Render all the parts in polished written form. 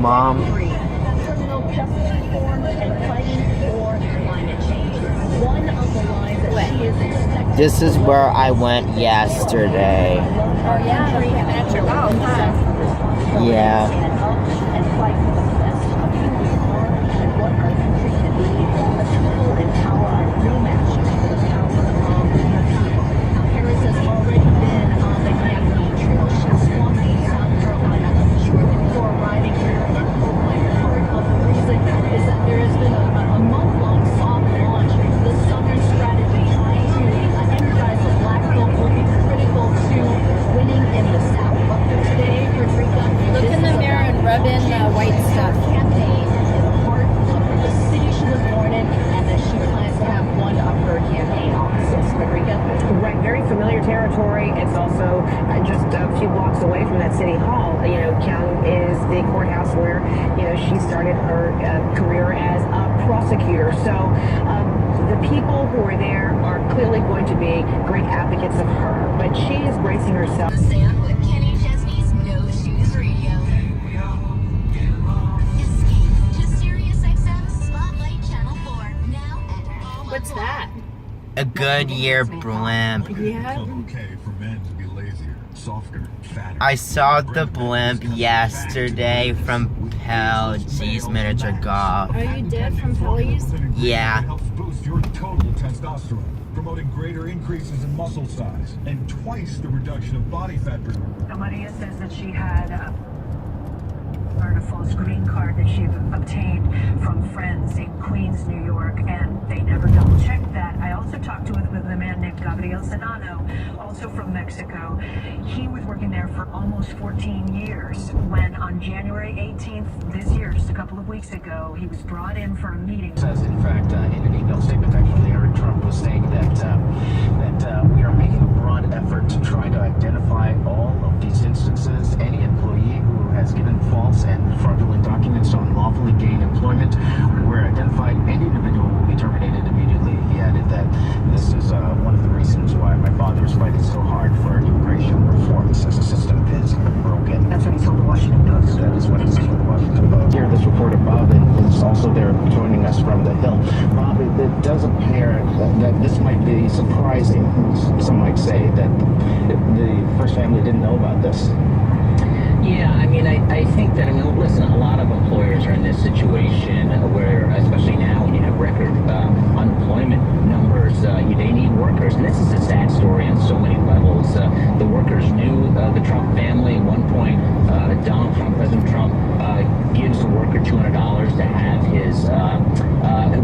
Mom. This is where I went yesterday. Oh yeah, at your house, huh? Yeah. It's also just a few blocks away from that city hall. You know, Kyung is the courthouse where, you know, she started her career as a prosecutor. So the people who are there are clearly going to be great advocates of her, but she is bracing herself. Sam with Kenny Chesney's No Shoes Radio. Escape to SiriusXM Spotlight Channel 4 now at What's that? A Goodyear blimp. Yeah. Okay for men to be lazier, softer, fatter. I saw the blimp yesterday from Pell G's Miniature Golf. Oh, you did from Pelly's? Yeah. It helps boost your total testosterone, promoting greater increases in muscle size and twice the reduction of body fat per Maria says that she had a false green card that she obtained from friends in Queens, New York, and they never double-checked that. I also talked with a man named Gabriel Sedano, also from Mexico. He was working there for almost 14 years when on January 18th this year, just a couple of weeks ago, he was brought in for a meeting. Says, in fact, in an email statement, actually, Eric Trump was saying that we are making a broad effort to try to identify all of these instances. Any employee who has given false and fraudulent documents to unlawfully gain employment where identified, any individual will be terminated immediately. He added that this is one of the reasons why my father is fighting so hard for immigration reform, since the system is broken. That's what he told the Washington Post. That is what he told the Washington Post. Here, this reporter Bob is also there joining us from the Hill. Bob, it does appear that this might be surprising. Some might say that the First Family didn't know about this. Yeah, I mean, I think that, listen, a lot of employers are in this situation where, especially now when you have record unemployment numbers, they need workers. And this is a sad story on so many levels. The workers knew the Trump family. At one point, Donald Trump, President Trump, gives the worker $200 to have his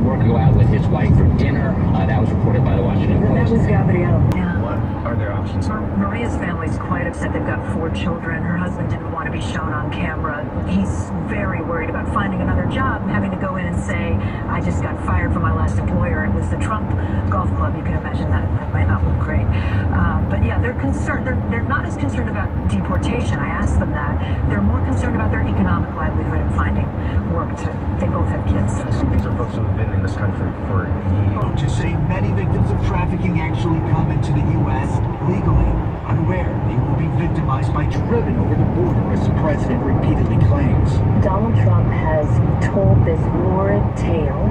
worker go out with his wife for dinner. That was reported by the Washington Post. That was Gabriel. Yeah. What are their options? Maria's family's quite upset. They've got 4 children. Her husband didn't want to be shown on camera. He's very worried about finding another job and having to go in and say, I just got fired from my last employer. It was the Trump Golf Club. You can imagine that might not look great. But yeah, they're concerned. They're not as concerned about deportation. I asked them that. They're more concerned about their economic livelihood and finding work. They both have kids. These are folks who have been in this country for years. To say many victims of trafficking actually come into the U.S. legally, unaware they will be victimized by driven over the border, as the president repeatedly claims. Donald Trump has told this lurid tale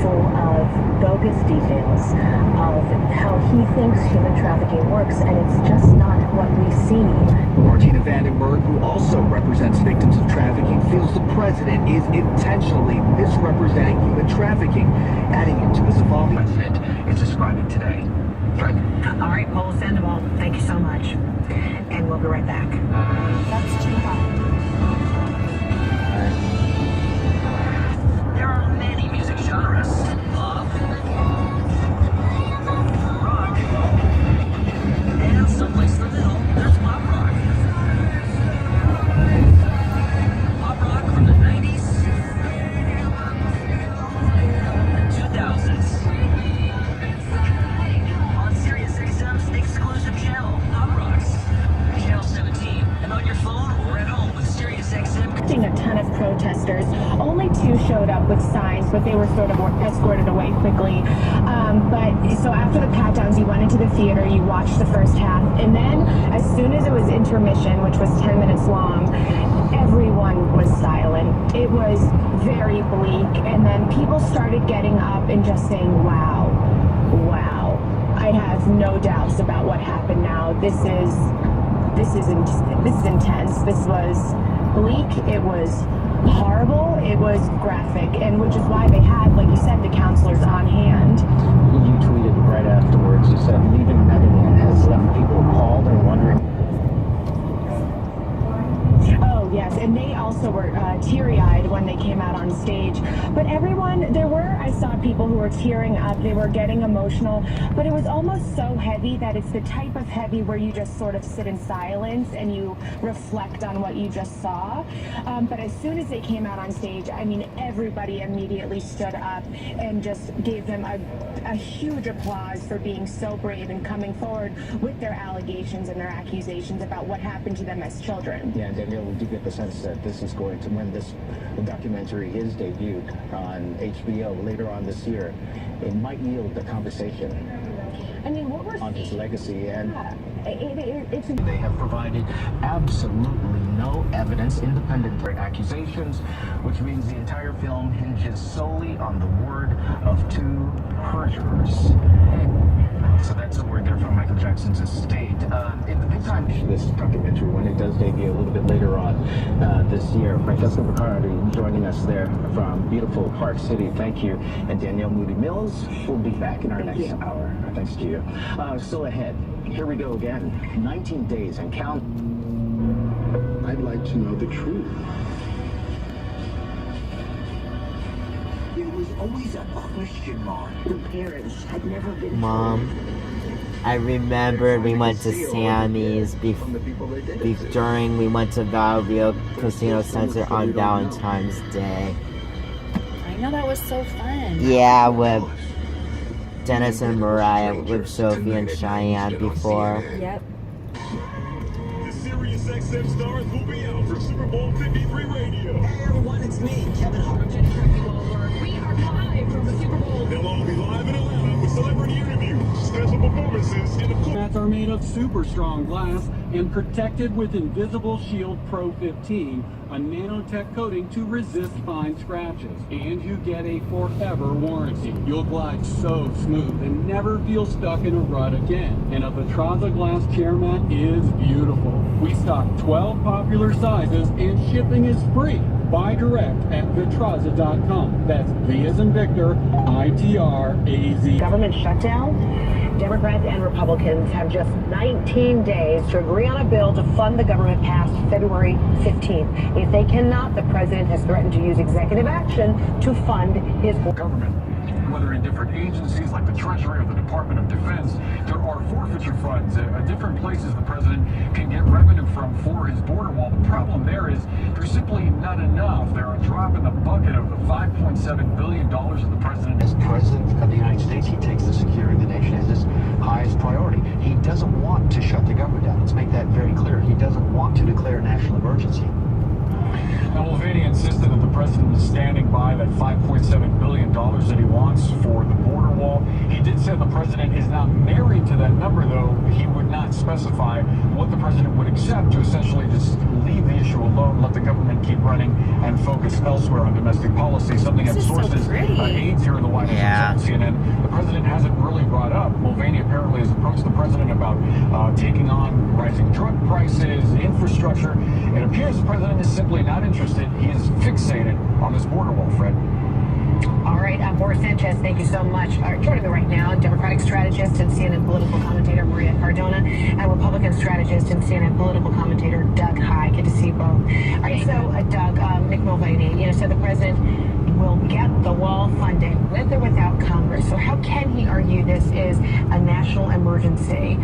full of bogus details of how he thinks human trafficking works, and it's just not what we see. Martina Vandenberg, who also represents victims of trafficking, feels the president is intentionally misrepresenting human trafficking, adding it to his evolving President is describing today. Right. All right, Paul Sandoval, thank you so much. And we'll be right back. That's too hot. There are many music genres. Pop, rock, and someplace in the middle, there's pop rock. Pop rock from the 90s and 2000s. On SiriusXM's exclusive channel, Pop Rocks. Channel 17. And on your phone or at home with SiriusXM. A ton of protesters. Only 2 showed up with signs, but they were sort of escorted away quickly. So after the pat-downs, you went into the theater, you watched the first half, and then as soon as it was intermission, which was 10 minutes long, everyone was silent. it was very bleak. And then people started getting up and just saying, wow, I have no doubts about what happened now. This is intense. This was bleak. It was horrible. It was graphic, and which is why they had, like you said, the counselors on hand. You tweeted right afterwards, you said, leaving Megan has left people appalled and wondering. Oh, yes, and they also were teary-eyed when they came out on stage. But everyone, I saw people who were tearing up, they were getting emotional, but it was almost so heavy that it's the type of heavy where you just sort of sit in silence and you reflect on what you just saw. But as soon as they came out on stage, I mean, everybody immediately stood up and just gave them a huge applause for being so brave and coming forward with their allegations and their accusations about what happened to them as children. Yeah, Danielle, we do get the sense that this is going to, when this documentary is debuted on HBO later on this year, it might yield the conversation. I mean, what we're on his legacy, and it's they have provided absolutely no evidence, independent accusations, which means the entire film hinges solely on the word of two perjurers. So that's a word there from Michael Jackson's estate. In the meantime, this documentary, when it does debut a little bit later on this year, Francesca Picardi joining us there from beautiful Park City. Thank you. And Danielle Moody Mills will be back in our next hour. Thanks to you. Still ahead. Here we go again. 19 days and count. I'd like to know the truth. It was always a question mark. The parents had never been. Mom, I remember we went to Sammy's during we went to Rio Casino Center on Valentine's Day. I know, that was so fun. Yeah, with Dennis and Mariah, with Sophie and Cheyenne before. Yep. The Sirius XM stars will be out for Super Bowl 53 radio. Hey everyone, it's me, Kevin Hart. We are live from the Super Bowl. They'll all be live in Atlanta with celebrity interviews, special performances, and of course, Mats are made of super strong glass and protected with Invisible Shield Pro 15, a nanotech coating to resist fine scratches. And you get a forever warranty. You'll glide so smooth and never feel stuck in a rut again. And a Vitraza glass chair mat is beautiful. We stock 12 popular sizes and shipping is free. Buy direct at Vitraza.com. That's V as in Victor, I-T-R-A-Z. Government shutdown? Democrats and Republicans have just 19 days to agree on a bill to fund the government past February 15th. If they cannot, the president has threatened to use executive action to fund his government. Whether in different agencies like the Treasury or the Department of Defense, there are forfeiture funds at different places the president can get revenue from for his border wall. The problem there is there's simply not enough. They're a drop in the bucket of the $5.7 billion of the president. As president of the United States, he takes the security of the nation as his highest priority. He doesn't want to shut the government down. Let's make that very clear. He doesn't want to declare a national emergency. Now, Mulvaney insisted that the president is standing by that $5.7 billion that he wants for the border wall. He did say the president is not married to that number, though he would not specify what the president would accept to essentially just leave the issue alone, let the government keep running, and focus elsewhere on domestic policy, something that sources aides here in the White House and CNN. The president hasn't really brought up. Mulvaney apparently has approached the president about taking on rising drug prices, infrastructure. It appears the president is simply not interested. He is fixated on this border wall, Fred. All right, Boris Sanchez, thank you so much. Joining me right now, Democratic strategist and CNN political commentator Maria Cardona, and Republican strategist and CNN political commentator Doug Heye. Good to see you both. All right, so Doug, Mick Mulvaney, so the president will get the wall funding with or without Congress. So how can he argue this is a national emergency?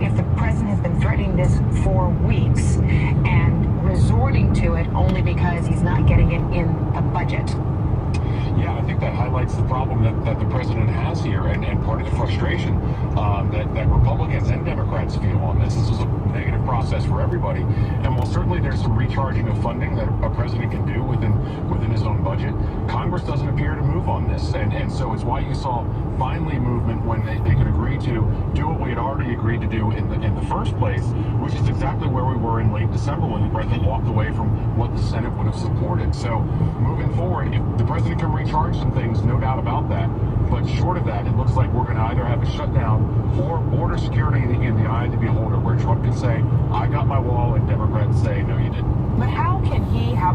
If the president has been threatening this for weeks and resorting to it only because he's not getting it in the budget. Yeah, I think that highlights the problem that the president has here, and part of the frustration that Republicans and Democrats feel on this. This is a negative process for everybody. And while certainly there's some recharging of funding that a president can do within his own budget, Congress Congress doesn't appear to move on this, and so it's why you saw finally movement when they could agree to do what we had already agreed to do in the first place, which is exactly where we were in late December when the president walked away from what the Senate would have supported. So moving forward, if the president can recharge some things, no doubt about that. But short of that, it looks like we're going to either have a shutdown or border security in the eye of the beholder, where Trump can say, I got my wall, and Democrats say, no, you didn't. But how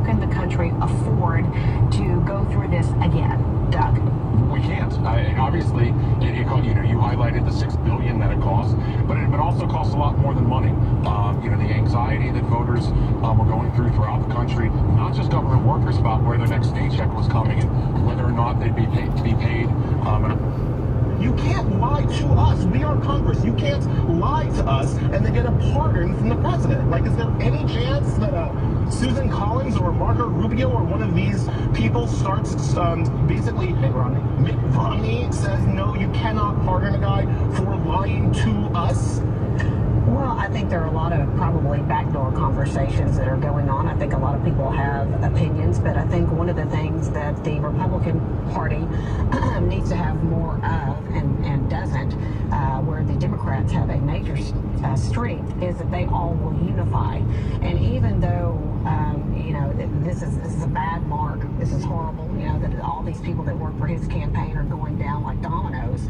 can the country afford to go through this again, Doug? We can't. Obviously, you highlighted the $6 billion that it costs, but it also costs a lot more than money. The anxiety that voters were going through throughout the country, not just government workers, about where their next paycheck was coming and whether or not they'd be paid. You can't lie to us. We are Congress. You can't lie to us and then get a pardon from the president. Like, is there any chance that Susan Collins or Marco Rubio or one of these people starts basically Mitt Romney says, no, you cannot pardon a guy for lying to us? Well, I think there are a lot of probably backdoor conversations that are going on. I think a lot of people have opinions, but I think one of the things that the Republican Party needs to have more of and doesn't, where the Democrats have a major strength, is that they all will unify. And even though, this is a bad mark, this is horrible, that all these people that work for his campaign are going down like dominoes.